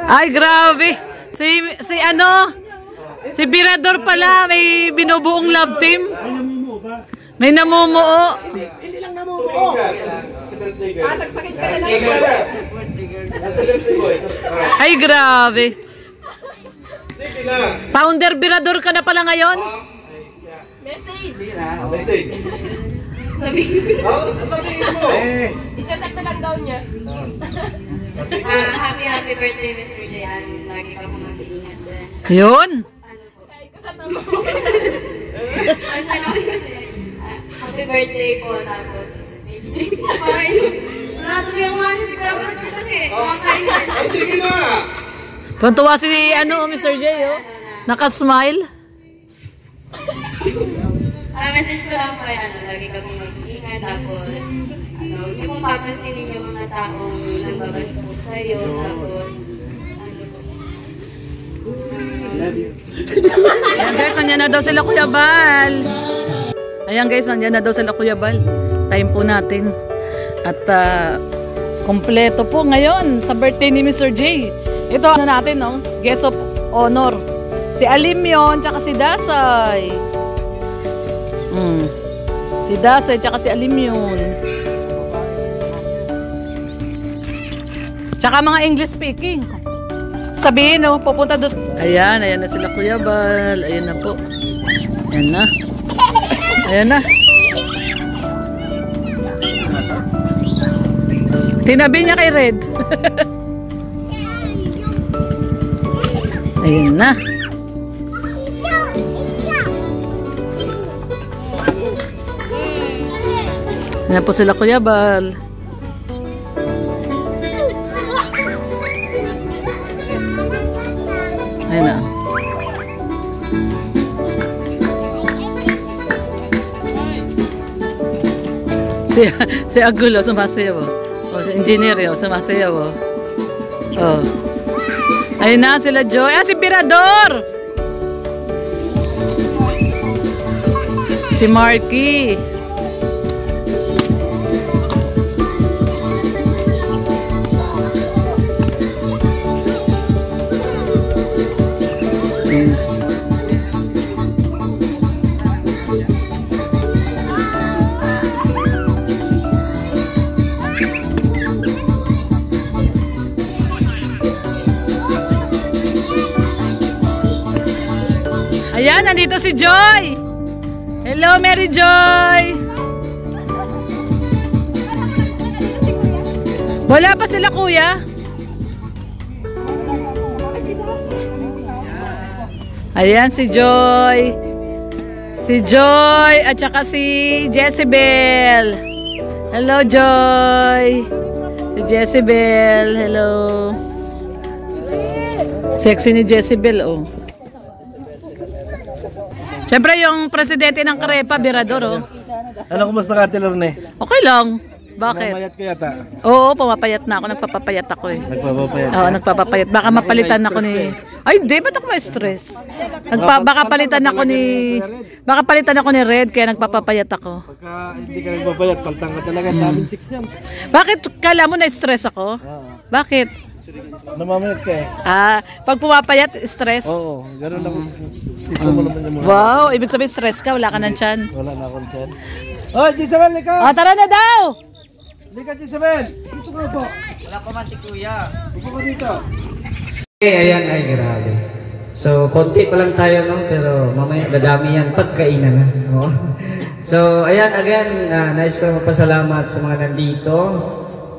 Ay, grabe. Si ano? Si Birador pala, may binubuong love team. May namumuo. Hindi lang namumuo. Saksakin ka na lang. Ay, grabe. Founder Birador ka na pala ngayon? Message. Message. I-check na lang daw niya. Happy birthday, Mr. Jayan. Lagi ka pong mag-iingat. Yun. Happy birthday po, tapos natuloy ang mga kasi kumakain na. Sige na! Tuntua si ano, Mr. J, oh. Naka-smile. Message ko lang po, lagi ka pong mag-iingat. Tapos, hindi kong papansinin yung mga taong nagbabalik po sa'yo. Tapos, Ayan guys, nandiyan na daw sila Kuya Bal. Ayan guys, nandiyan na daw sila Kuya Bal. Time po natin. At kompleto po ngayon sa birthday ni Mr. J. Ito ano natin, no? Guest of honor. Si Alim yun, tsaka si Dasay. Si Dasay, tsaka si Alim yun. Tsaka mga English speaking. Sabihin, no? Pupunta doon. Ayan, ayan na sila Kuya Bal. Ayan na po. Ayan na. Ayan na. Tinabi niya kay Red. Ayan na. Ayan na po sila Kuya Bal. Ayan na. Si Agulo sumasayaw. Si engineer yun sumasayaw. Ayun na sila Joy. Si Birador! Si Marky. Ayan, nandito si Joy. Hello, Mary Joy. Wala pa sila, kuya. Ayan, si Joy. Si Joy at saka si Jezebel. Hello, Joy. Si Jezebel. Hello. Sexy ni Jezebel, oh. Siyempre yung presidente ng Karepa, Birador, oh. Ano, kumusta ka, Tilorne? Okay lang. Bakit? Mamayat ka yata? Oo, pumapayat na ako. Nagpapapayat ako eh. Nagpapapayat? Oo, nagpapapayat. Baka mapalitan ako ni... Ay, hindi. Ba't ako ma-stress? Baka palitan ako ni... Baka palitan ako ni Red, kaya nagpapapayat ako. Pagka hindi ka nagpapayat, paltang ka talaga. Daming chicks yan. Bakit? Kala mo na-stress ako? Bakit? Namamayat ka eh. Pag pumapayat, stress? Oo, gano'n lang. Tipo mo naman yung mga... Wow, ibig sabihin stress ka, wala ka ng tiyan. Wala na akong tiyan. Oy, Jezebel, lika! Tara na daw! Lika, Jezebel! Dito ka po. Wala pa man si Kuya. Dito ka dito. Ayan, ay grabe. So, konti pa lang tayo, no? Pero mamaya dadami yan pagkainan na. No? So, ayan, again, nais ko magpasalamat sa mga nandito.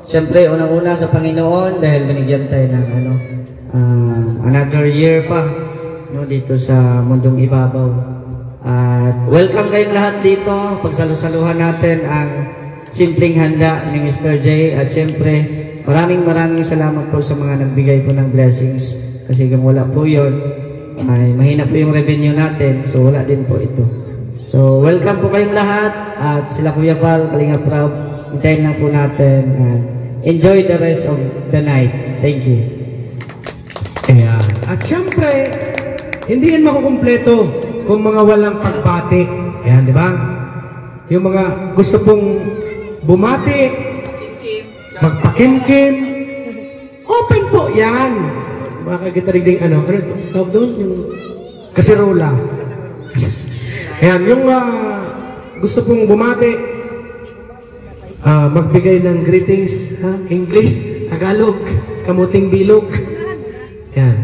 Siyempre, unang-una sa Panginoon dahil binigyan tayo ng another year pa, no, dito sa Mundong Ibabaw. At welcome kayong lahat dito. Pagsalusaluhan natin ang simpleng handa ni Mr. J. At siyempre, maraming salamat po sa mga nagbigay po ng blessings. Kasi kung wala po yun, ay mahina po yung revenue natin. So, wala din po ito. So, welcome po kayong lahat. At sila Kuya Val, Kalinga Prab, hintayin lang po natin. And enjoy the rest of the night. Thank you. Ayan. At siyempre, hindi yan makukumpleto kung mga walang pagbati. Ayan, di ba? Yung mga gusto pong bumati, magpakimkim, open po yan. makakagitarig ding ano tawag doon? Yung kasirola. Ayan, yung gusto pong bumati, magbigay ng greetings, English, Tagalog, kamuting bilog. Ayan.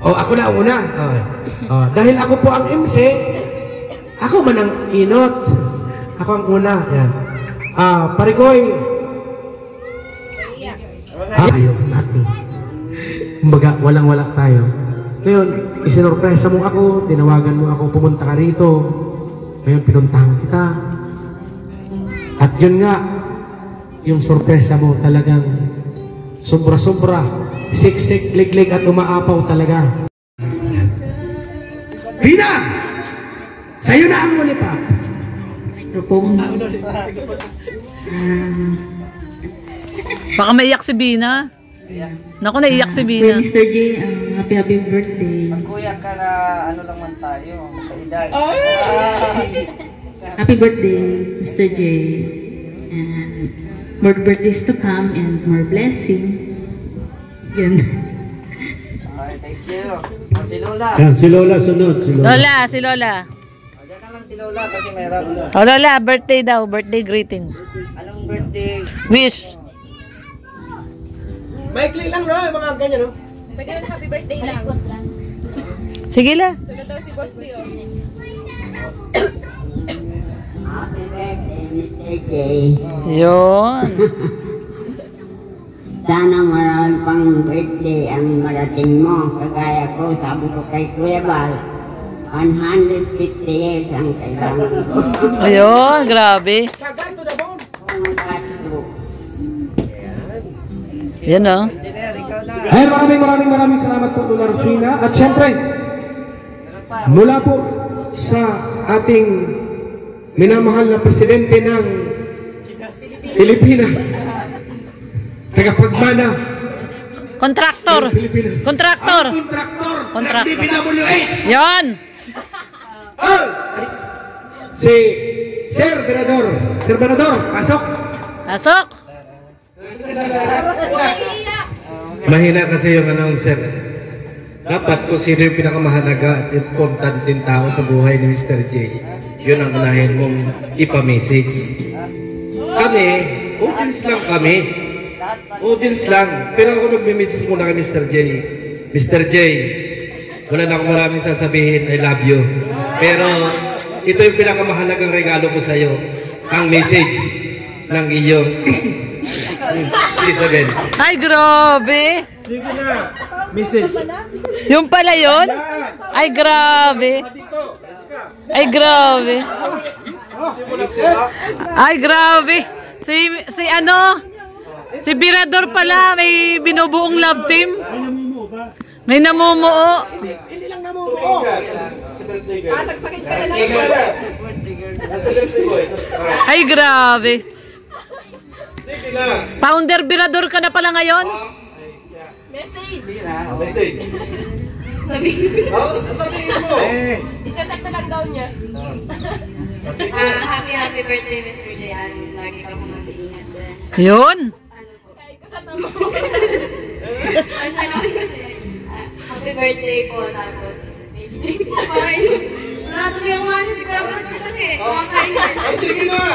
Ako na una. Dahil ako po ang MC, ako man ang inot. Ako ang una. Ayan. Parikoy. Ayaw natin. Kumbaga, walang-wala tayo. Ngayon, isinorpresa mo ako, tinawagan mo ako, pumunta ka rito. Ngayon, pinuntahan kita. At yun nga, yung sorpresa mo talagang sobra-sobra, siksik, liglig at umaapaw talaga. Pina! Sa'yo na ang lollipop. Baka maiyak si Bina. Naku, naiyak si Bina. Mr. J, happy birthday. Magkuya ka na ano lang man tayo, kaedad. Happy birthday, Mr. J. And more birthdays to come and more blessing. Yun. Okay, thank you. Si Lola. Yan, si Lola sunod. Si Lola. Si Lola. Diyan na lang si Lola kasi meron. Lola, birthday daw. Birthday greetings. Anong birthday? Wish. Maikli lang, no? Mga ganyan, no? Pwede na happy birthday lang. Sige la. Sunod daw si Boss Leo. Yun. Sana marami pang birthday ang marating mo. Kagaya ko, sabi ko kay Kuya Bal, 150 years ang kailangan ko. Ayun, grabe. Sagan to the bone. Yan o. Engineer, ikaw na. Ay, maraming salamat po Lola Rufina. At syempre, mula po sa ating minamahal na presidente ng Pilipinas, tagapagmana Kontraktor. ng Pilipinas. Kontraktor. Ang kontraktor ng Kontraktor. DPWH. Yan. Si Sir Berador. Sir Berador, pasok. Pasok. Mahina kasi yung announcer. Dapat kung sino yung pinakamahalaga at important din tao sa buhay ni Mr. J, yun ang unahin mong ipamessage. Kami, audience lang kami. Audience lang. Pero ako nagme-message muna kay Mr. J. Mr. J, wala na akong maraming sasabihin, I love you. Pero ito yung pinakamahalagang regalo ko sa iyo, ang message ng iyong Isabel. Ay, grabe. Sige na. Message. Yung pala yun? Ay, grabe. Ay, grabe. Ay, grabe. Si ano? Si Birador pala, may binubuong love team. May namumuo. Hindi lang namumuo. Saksakin ka na lang. Ay, grabe. Sige na. Founder Birador ka na pala ngayon? Message. Message. I-check na lang daw niya. Happy birthday, Mr. J. Lagi ka po mag-iingat din. Yun. Ano po? Kahit ko sa tamo. Happy birthday po, tapos natuloy ang ano, si Kuya Bal kasi kumakain na. Sige na.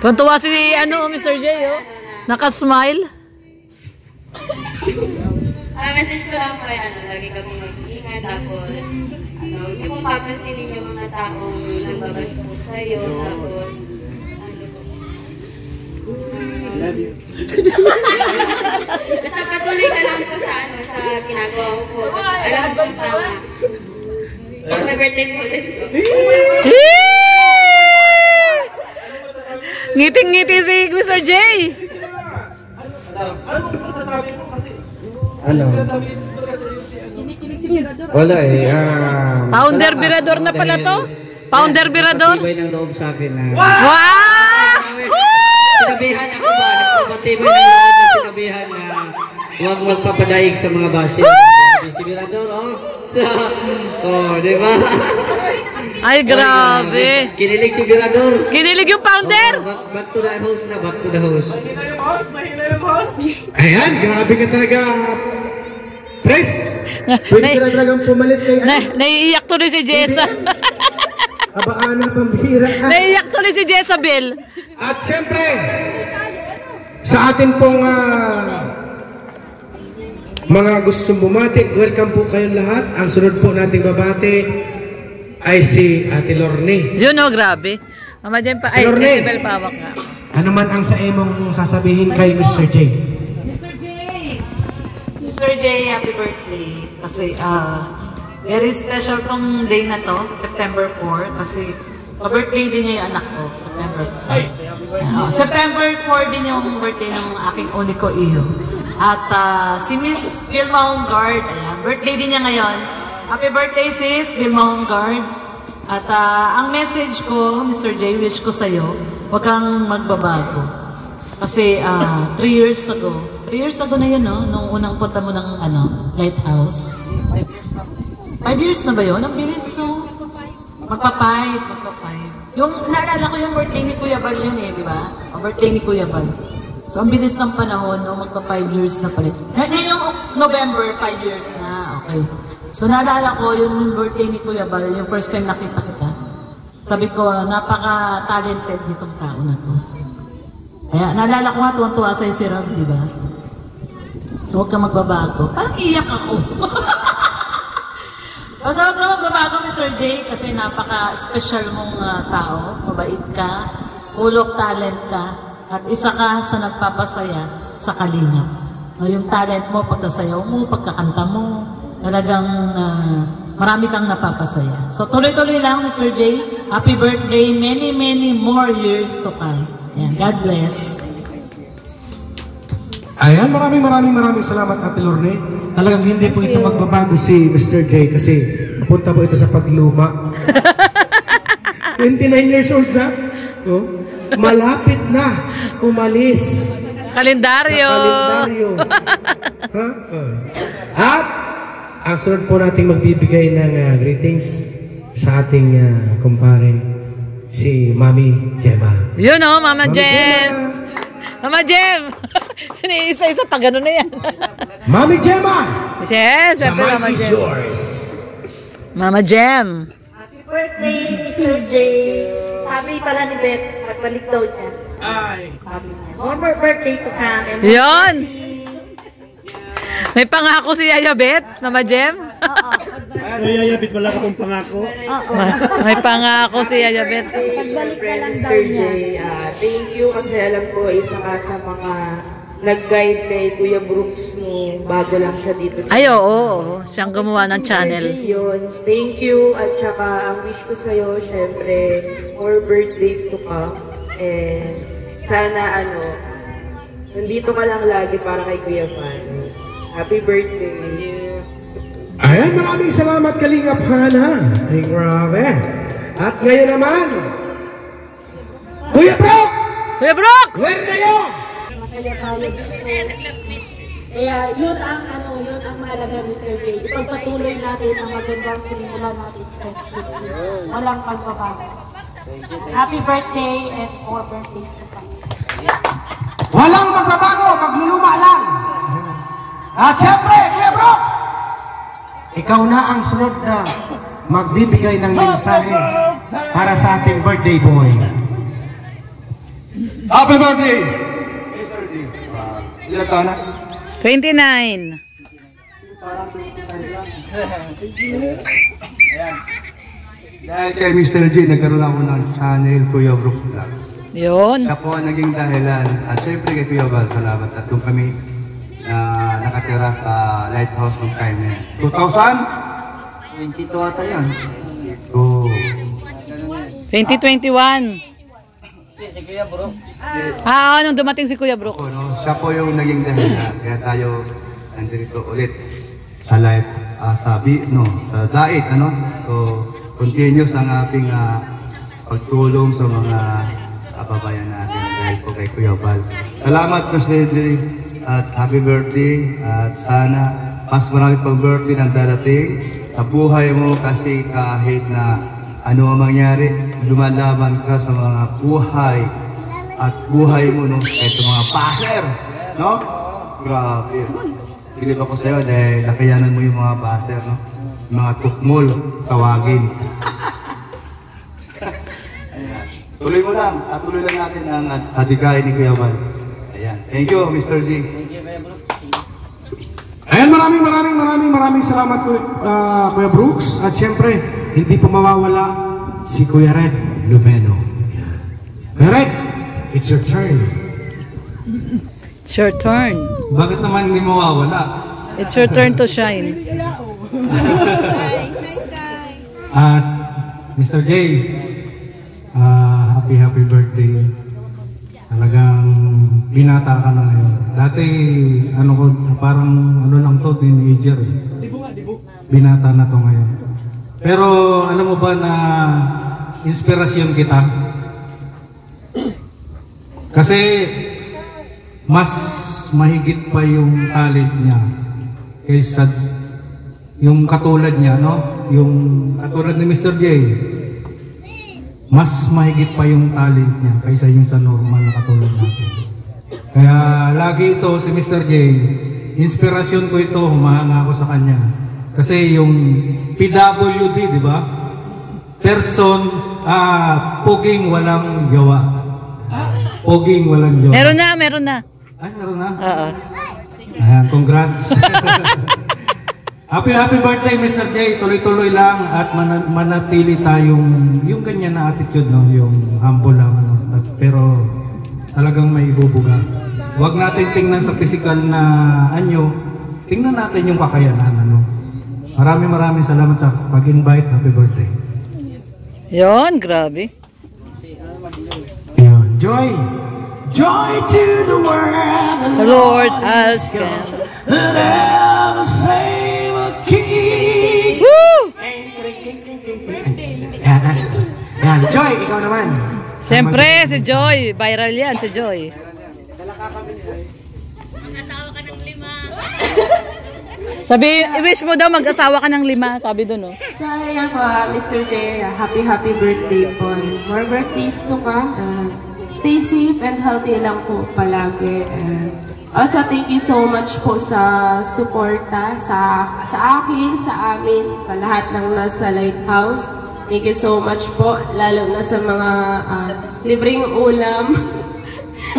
Tuntua si ano, Mr. J, oh. Nakasmile. Message ko lang po ay lagi ka pong mag-iingat, tapos huwag niyo pong papansinin yung mga taong nagbabalik po sa'yo, tapos basta patuloy ka lang po sa sa ginagawa ko po. Alam mo kung tama. Happy birthday po ulit. Ngiting-ngiti si Mr. J. Ano masasabi mo kasi? Ano? Wala eh. Founder Birador na pala to? Founder Birador? Napatibay ng loob sa akin na. Wow! Sinabihan ako ba? Napatibay ng loob na sinabihan na huwag magpapadaig sa mga basit. Si Birador, oh. Di ba? Ay, grabe. Kinilig si Birador. Kinilig yung founder. Back to the host na, back to the host. Mahina yung host. Ayan, grabe ka talaga. Press. Pwede ka na talagang pumalit kay Naiiyak tuloy si Jessa. Abaan ng pambihira. Naiiyak tuloy si Jezabel. At syempre, sa atin pong mga gustong bumati, welcome po kayong lahat. Ang sunod po nating babati ay si Ate Lorne. Yun o, grabe. Mama Jem pa, ay, Lorne. Jezabel pawak nga. Ano man ang sa imong sasabihin kay Mr. J? Mr. J, happy birthday. Kasi, very special tong day na to, September 4. Kasi, pa-birthday din niya yung anak ko, September 4. September 4 din yung birthday ng aking uniko iyo. At si Miss Vilma Hongard, ayan, birthday din niya ngayon. Happy birthday sis, Vilma Hongard. At ang message ko, Mr. J, wish ko sa'yo, huwag kang magbabago. Kasi 3 years ago na yun, no? Nung unang punta mo ng lighthouse. 5 years na ba yun? Ang bilis, no? Magpa-5. Yung, naalala ko yung birthday ni Kuya Bal yun di ba? Ang birthday ni Kuya Bal. So, ang bilis ng panahon, no? Magpa-5 years na pala. Ngayong November, 5 years na. Okay. So, naalala ko yung birthday ni Kuya Bal, yung first time nakita kita. Sabi ko, napaka-talented nitong tao na to. Kaya, naalala ko nga, tuwan-tuwa sa'yo si Rob, di ba? So, huwag ka magbabago. Parang iyak ako. So, huwag ka magbabago, Mr. J, kasi napaka-special mong tao. Mabait ka, full of talent ka, at isa ka sa nagpapasaya sa Kalingap. Yung talent mo, pagkasayaw mo, pagkakanta mo, talagang marami kang napapasaya. So, tuloy-tuloy lang, Mr. J. Happy birthday. Many, many more years to come. Ayan, God bless. Ayan, maraming salamat, Ate Lorne. Talagang hindi po ito magbabago si Mr. J kasi papunta po ito sa pagluma. 29 years old na. Oh, malapit na umalis. Kalendaryo. Sa kalendaryo. Ha? At ang sunod po nating magbibigay ng greetings sa ating kumpare, si Mami Gemma. Yun o, Mama Jem. Mama Jem. Isa-isa pa gano'n na yan. Mami Gemma! Yes, syempre Mama Jem. Mama Jem. Happy birthday, Mr. J. Sabi pala ni Beth, nagbalik daw niya. Sabi niya, more birthday to come. Yun! May pangako si Yaya Beth, Mama Jem? Oo. Yaya Beth, wala ka pong pangako? May pangako si Yaya Beth. Nagbalik na lang daw Mr. J, niya. thank you kasi alam ko isa ka sa mga nag-guide kay Kuya Brooks nung bago lang siya dito. Ay, oo. Siyang gumawa ng channel. Yun. Thank you. At saka ang wish ko sa'yo, syempre, more birthdays to come. And sana, nandito ka lang lagi para kay Kuya Van. Happy birthday. Ayan, maraming salamat, Kalingap Hana. Ay, grabe. At ngayon naman, Kuya Brooks! Kuya Brooks! Where na yun? Masaya tayo dito. Kaya yun ang mahalaga, Mr. J. Ipagpatuloy natin ang magandang sinimula natin friendship. Walang pagbabago. Happy birthday and more birthdays to come. Walang magbabago, magluluma lang. At syempre, Kuya Brooks, ikaw na ang sunod na magbibigay ng mensahe para sa ating birthday boy. Happy birthday! Mr. D. Ilan taon na? 29. Ayan. Dahil kay Mr. G, nagkaroon ako ng channel, Kuya Brooks Vlogs. Yun. Siya po ang naging dahilan. At syempre kay Kuya Val, salamat. At kung kami nakatira sa lighthouse ng time na 22 ata yan. 2021. Si Kuya Brooks. Nung dumating si Kuya Brooks. Siya po yung naging dahilan. Kaya tayo nandito ulit sa live, sa diet, So, continuous ang ating pagtulong sa mga kababayan natin dahil po kay Kuya Val. Salamat, Mr. J. At happy birthday. At sana mas marami pang birthday ng darating sa buhay mo kasi kahit na ano ang mangyari, lumalaban ka sa mga buhay at buhay mo, Ito mga paser, Grabe. bilib ako sa'yo dahil nakayanan mo yung mga baser, no? Yung mga tukmol, tawagin. Ayan. Tuloy mo lang, at tuloy lang natin ang adikain ni Kuya Val. Ayan. Thank you, Mr. G. Ayan, maraming salamat Kuya Brooks. At syempre, hindi pa mawawala si Kuya Red Lubeno. Kuya Red, it's your turn. It's your turn. Bakit naman hindi mawawala? It's your turn to shine. Mr. J, happy birthday. Talagang binata ka na ngayon. Dati, parang lang to, teenager eh. Binata na to ngayon. Pero alam mo ba na inspirasyon kita? Kasi mas mahigit pa yung talent niya kaysa yung katulad niya, no? Yung katulad ni Mr. J, mas mahigit pa yung talent niya kaysa yung sa normal na katulad natin. Kaya lagi ito si Mr. J, inspirasyon ko ito, humahanga ako sa kanya. Kasi yung PWD, di ba? Person, poging walang gawa. Poging walang gawa. Meron na. Ay, meron na? Oo. Ayan, congrats. Happy birthday, Mr. J. Tuloy-tuloy lang at manatili tayong yung ganyan na attitude, no? Yung humble lang, ano? Pero talagang may ibubuga. Huwag natin tingnan sa physical na anyo, tingnan natin yung kakayanan, ano? Maraming salamat sa pag-invite. Happy birthday. Yon, grabe. Yon. Joy to the world, the Lord has come. Never save a king. Woo! Yan, Joy, ikaw naman. Siyempre, si Joy. Viral yan, si Joy. Mag-asawa ka ng 5. Sabi, i-wish mo daw mag-asawa ka ng 5. Sabi doon, no? So, ayan po, Mr. J, happy birthday po. More birthdays to come. Stay safe and healthy lang po palagi. Also, thank you so much po sa suporta sa akin, sa amin, sa lahat ng nasa Lighthouse. Thank you so much po, lalo na sa mga libreng ulam.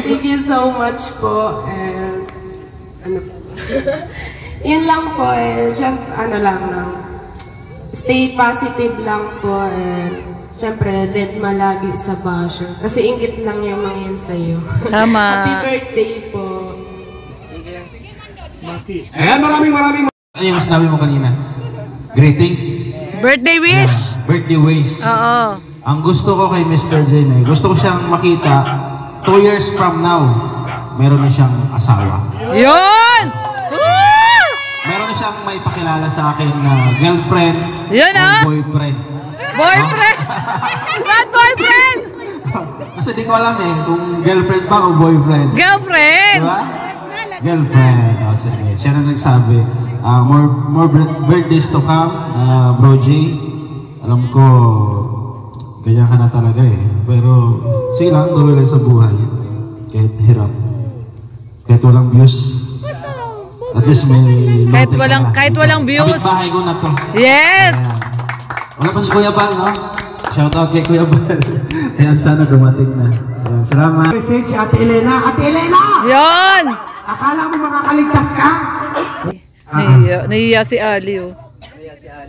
Thank you so much po. Yun lang po, stay positive lang po. Siyempre, dead malagi sa basher. Kasi ingit lang yung mga yan sa'yo. Tama. Happy birthday po. Ayan, maraming. Ano yung sinabi mo kanina? Greetings? Birthday wish? Yeah, birthday wish. Oo. Ang gusto ko kay Mr. J, gusto ko siyang makita 2 years from now, meron na siyang asawa. Yun! Woo! Meron na siyang may pakilala sa akin na girlfriend o boyfriend. Boyfriend! Not boyfriend! Kasi di ko alam kung girlfriend ba o boyfriend. Girlfriend! Diba? Girlfriend. O, sige. Siya na nagsabi. More birthdays to come, Bro J. Alam ko, ganyan ka na talaga Pero, sige lang, tuloy lang sa buhay. Kahit hirap. Kahit walang views. At least may... Kahit walang views. Kapit-bahay ko na to. Yes! Wala pa si Kuya Bal, no? Shoutout kay Kuya Bal. Ayan, sana dumating na. Ayan, salamat. Message si Ate Elena. Ate Elena! Yon! Akala mo makakaligtas ka? Nahiya si Ali,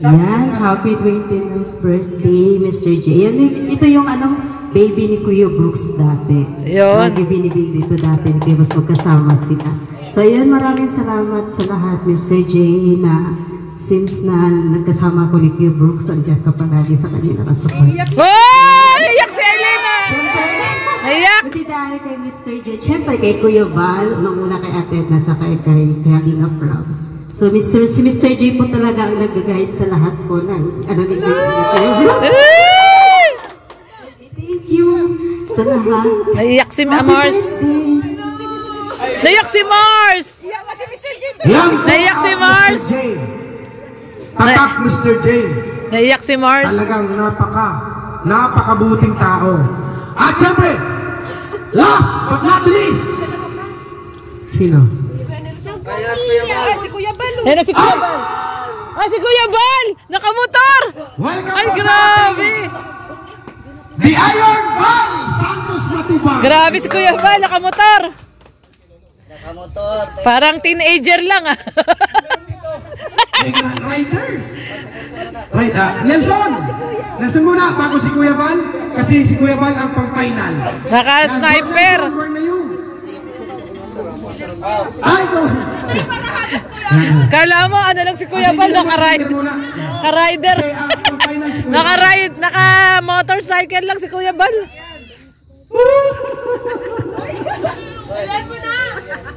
Yan, happy 20th birthday, Mr. J. Yan, ito yung baby ni Kuya Brooks dati. Yun. Lagi binibig dito dati, kaya mas magkasama sila. So yun, maraming salamat sa lahat, Mr. J, na since na nagkasama ko ni Kuya Brooks, nandiyan ka palagi sa kanya nakasupport. Oh! Naiyak si Elena! Naiyak! Buti dahil kay Mr. J, syempre kay Kuya Val, nung una kay Ate Edna, sa kay Halina Proud. So si Mr. J po talaga ang nag-guide sa lahat ko ng ni Kuya Brooks. Thank you sa lahat. Naiyak si Mars! Naiyak si Mars! Naiyak si Mars! Tatak, Mr. J. Naiyak si Mars. Talagang napakabuting tao. At syempre, last but not least, sino? Si Kuya Ayan na si Kuya Bal. Ay, si Kuya Bal! Nakamotor! Ay, grabe! The Iron Bal! Santos Matubang! Grabe si Kuya Bal, nakamotor! Parang teenager lang ah. Rider! Right, Nelson! Nelson muna, bago si Kuya Bal. Kasi si Kuya Bal ang pang-final. Naka-sniper! Ay, go! Kala mo, ano lang si Kuya Bal, naka-rider. Naka-motorcycle lang si Kuya Bal.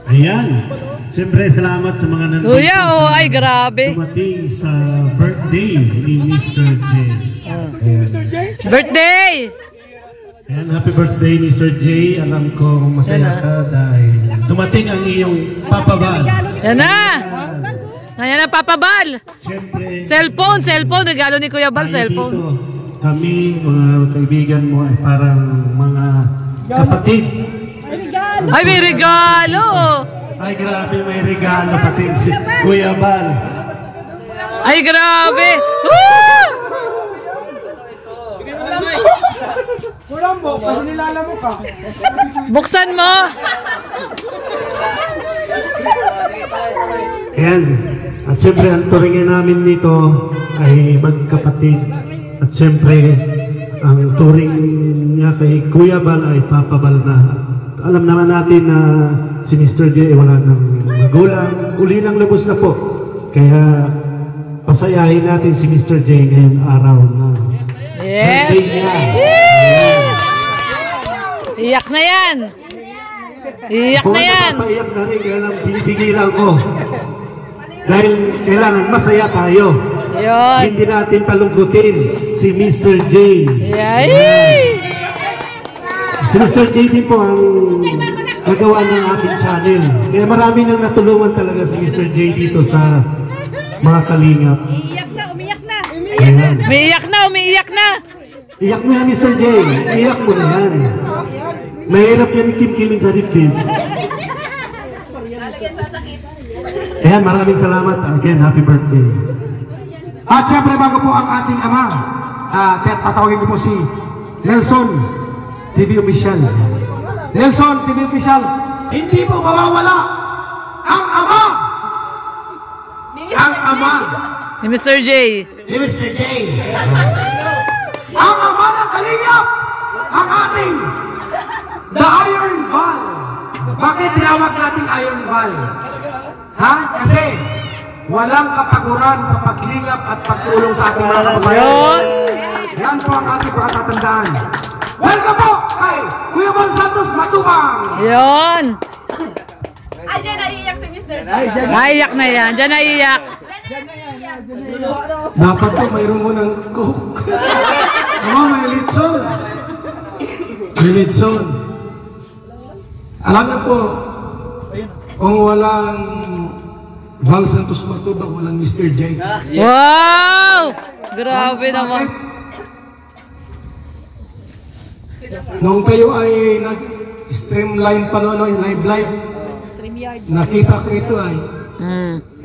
Ayan. Siyempre, salamat sa mga nandito. Kuya, oh, ay grabe. Dumating sa birthday ni Mr. J. Birthday! Ayan, happy birthday Mr. J. Alam ko masaya ka dahil dumating ang iyong papabal. Yan na! Ayan na, papabal! Cellphone, regalo ni Kuya Bal, cellphone. Dito, kami, mga kaibigan mo ay parang mga kapatid. Ay, may regalo! Ay, grabe, may regalo pati si Kuya Bal. Ay, grabe! Woo! Kulambo, kasi nilala mo ka. Buksan mo! Ayan. At siyempre, ang turingin namin dito ay magkapatid. At siyempre, ang turing niya kay Kuya Bal ay papabal na. Alam naman natin na si Mr. J ay wala ng magulang. Uli ng lubos na po. Kaya pasayahin natin si Mr. J ngayong araw na. Yes! Iyak na yan! Iyak na yan! Paiyak na rin, kaya lang pinipigilan ko. Dahil kailangan masaya tayo. Yun. Hindi natin palungkutin si Mr. J. Yay! Si Mr. J din po ang nagawa ng ating channel. Kaya marami nang natulungan talaga si Mr. J dito sa mga kalingap. Umiyak na! Ayan. Umiiyak na! Iyak mo yan, Mr. J. Iyak mo na yan. Mahirap yan kim-kimin sa dibdib. Ayan, maraming salamat. Again, happy birthday. At siyempre, bago po ang ating ama, tatawagin ko po si Nelson TV Official. Nelson TV Official, hindi po mawawala ang ama! Ang ama! Ni Mr. J. Ni Mr. J. Ang ama ng kalingap! Ang ating The Iron Bal. Bakit tinawag natin Iron Bal? Ha? Kasi walang kapaguran sa paglingap at pagtulong sa ating mga kababayan. Yan po ang ating pakatatandaan. Welcome po kay Kuya Bal Santos Matubang! Yun! Ay, dyan naiiyak si Mr. Naiyak na yan. Diyan naiiyak. Dapat po mayroon mo ng coke. May litson. May litson. Alam na po, kung walang Bal Santos Matubang, walang Mr. J. Wow! Grabe naman. Nung kayo ay nag-streamline pa noon, live, nakita ko ito ay,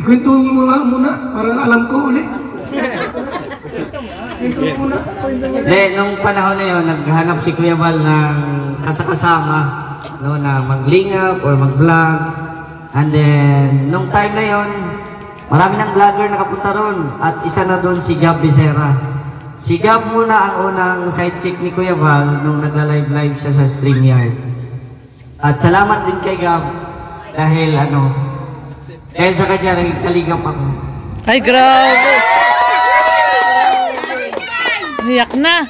ikwento mo nga muna, para alam ko ulit. Nung panahon na yun, naghanap si Kuya Bal ng kasakasama, no, na maglingap or mag-vlog. And then, nung time na yun, marami ng vlogger nakapunta ron. At isa na doon si Gab Becerra. Si Gab muna ang unang sidekick ni Kuya Bal nung nagla-live siya sa StreamYard. At salamat din kay Gab dahil dahil sa kanya naging kaligap ako. Ay, grabe! Niyak na!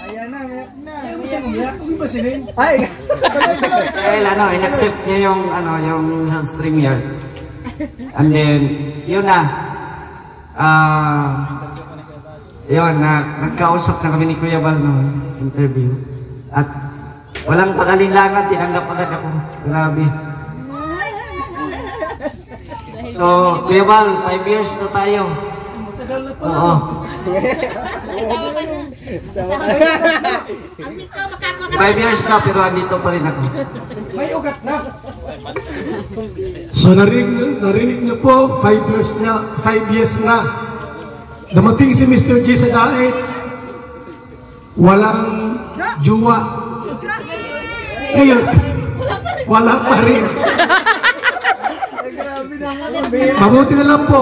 Dahil in-accept niya yung sa StreamYard. And then, yun na. Nagkausap na kami ni Kuya Bal noong interview. At walang pag-alinlangan, tinanggap agad ako. Grabe. So, Kuya Bal, 5 years na tayo. Tagal na pala. Oo. Asawa ka na. Asawa ka na. Ang miss ko, makakaroon. 5 years na, pero andito pa rin ako. May ugat na. So narinig niyo po, 5 years na. Dumating si Mr. J sa daet. Walang juwa. Ngayon, wala pa rin. Mabuti na lang po.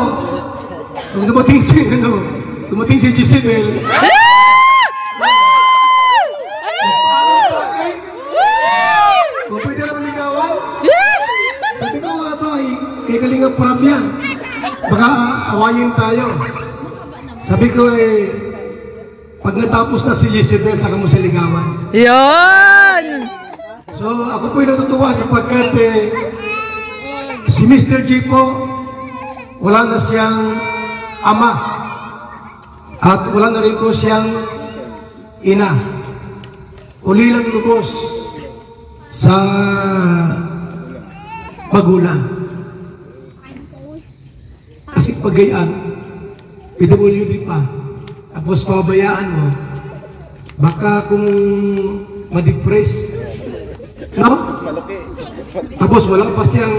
Kung dumating si Giselle. Kung pwede naman ligawan. Sabi ko nga to ay kay Kalingap Prab yan. Baka awayin tayo. Sabi ko pag natapos na si Giselle, saka mo siya ligawan. Yan! So ako po'y natutuwa sapagkat si Mr. G po, wala na siyang ama. At wala na rin po siyang ina. Uli lang lubos sa magulang. Kasi pagayaan, PWD pa. Tapos pabayaan mo, baka kung ma-depress, no? Tapos wala pa siyang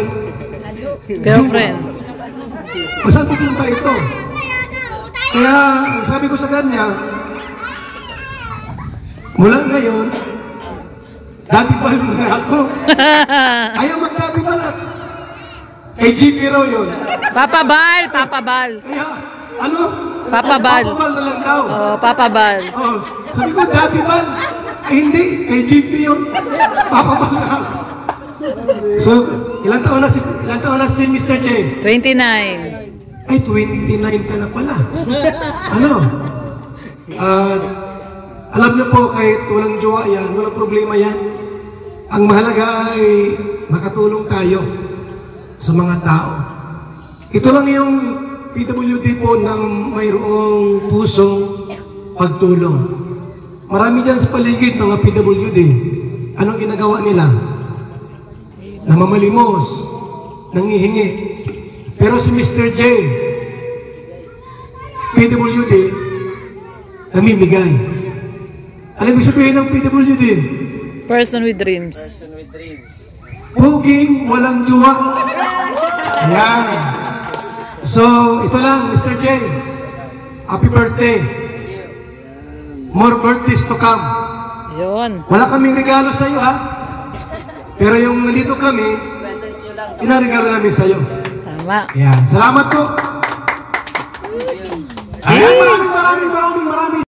girlfriend. Masaan pupunta ito? Kaya sabi ko sa kanya, mula ngayon, dati bal na ako. Ayaw mag-dati balat. Kay GP raw yun. Papabal, papabal. Kaya, ano? Papabal. Papabal na lang daw. Oo, papabal. Oh, sabi ko, dati bal. Hindi, kay GP yun. Papabal na ako. So, ilang taon na si Mr. J? 29. Ay, 29 ka na pala. Ano? Alam niyo po, kahit walang jowa yan, walang problema yan. Ang mahalaga ay makatulong tayo sa mga tao. Ito lang yung PWD po ng mayroong pusong pagtulong. Marami dyan sa paligid mga PWD. Anong ginagawa nila? Namamalimos, nangihingi. Pero si Mr. J, PWD, namimigay. Alam mo sabihin ng PWD? Person with dreams. Puging walang juwa. Ayan. So, ito lang, Mr. J. Happy birthday. More birthdays to come. Yun. Wala kaming regalo sa iyo, ha? Pero yung nandito kami, inaregalo namin sa iyo. Tama. Ayan. Salamat po. Ayan, maraming